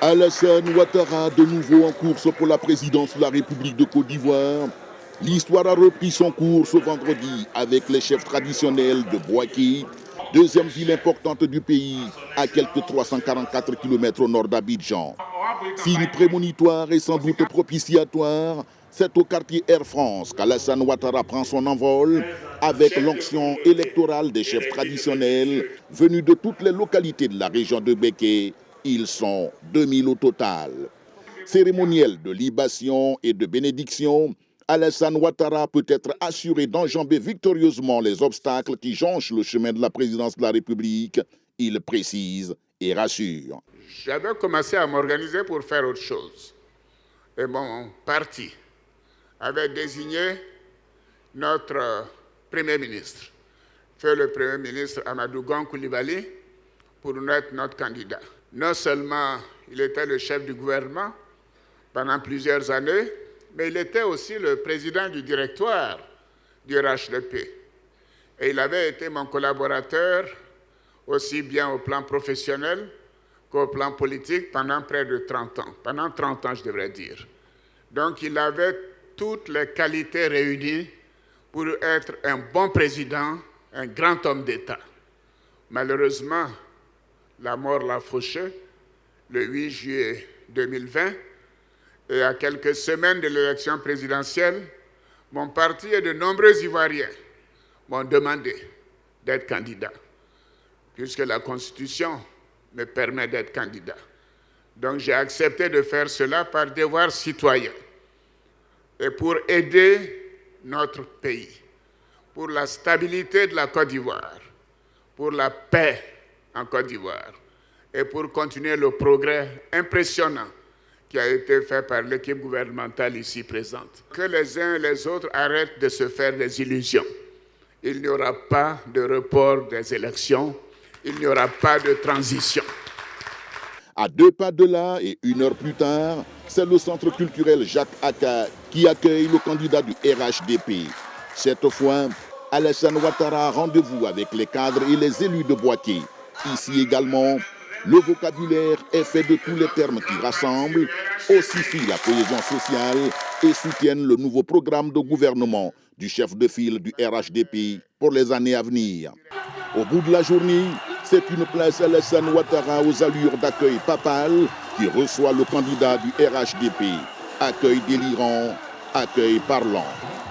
Alassane Ouattara, de nouveau en course pour la présidence de la République de Côte d'Ivoire. L'histoire a repris son cours ce vendredi avec les chefs traditionnels de Bouaké, deuxième ville importante du pays, à quelques 344 km au nord d'Abidjan. Signe prémonitoire et sans doute propitiatoire, c'est au quartier Air France qu'Alassane Ouattara prend son envol avec l'onction électorale des chefs traditionnels venus de toutes les localités de la région de Béké. Ils sont 2000 au total. Cérémoniel de libation et de bénédiction, Alassane Ouattara peut être assuré d'enjamber victorieusement les obstacles qui jonchent le chemin de la présidence de la République. Il précise et rassure. J'avais commencé à m'organiser pour faire autre chose. Et mon parti avait désigné notre Premier ministre, fait le Premier ministre Amadou Gon Coulibaly, pour être notre candidat. Non seulement il était le chef du gouvernement pendant plusieurs années, mais il était aussi le président du directoire du RHDP. Et il avait été mon collaborateur aussi bien au plan professionnel qu'au plan politique pendant près de 30 ans. Pendant 30 ans, je devrais dire. Donc il avait toutes les qualités réunies pour être un bon président, un grand homme d'État. Malheureusement, la mort l'a fauché le 8 juillet 2020 et à quelques semaines de l'élection présidentielle, mon parti et de nombreux Ivoiriens m'ont demandé d'être candidat, puisque la Constitution me permet d'être candidat. Donc j'ai accepté de faire cela par devoir citoyen et pour aider notre pays, pour la stabilité de la Côte d'Ivoire, pour la paix en Côte d'Ivoire et pour continuer le progrès impressionnant qui a été fait par l'équipe gouvernementale ici présente. Que les uns et les autres arrêtent de se faire des illusions. Il n'y aura pas de report des élections, il n'y aura pas de transition. À 2 pas de là et 1 heure plus tard, c'est le centre culturel Jacques Aka qui accueille le candidat du RHDP. Cette fois, Alassane Ouattara a rendez-vous avec les cadres et les élus de Bouaké. Ici également, le vocabulaire est fait de tous les termes qui rassemblent, ossifient la cohésion sociale et soutiennent le nouveau programme de gouvernement du chef de file du RHDP pour les années à venir. Au bout de la journée, c'est une place Alassane Ouattara aux allures d'accueil papal qui reçoit le candidat du RHDP. Accueil délirant, accueil parlant.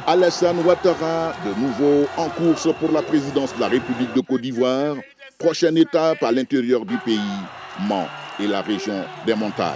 Alassane Ouattara, de nouveau en course pour la présidence de la République de Côte d'Ivoire. Prochaine étape à l'intérieur du pays, Mans et la région des montagnes.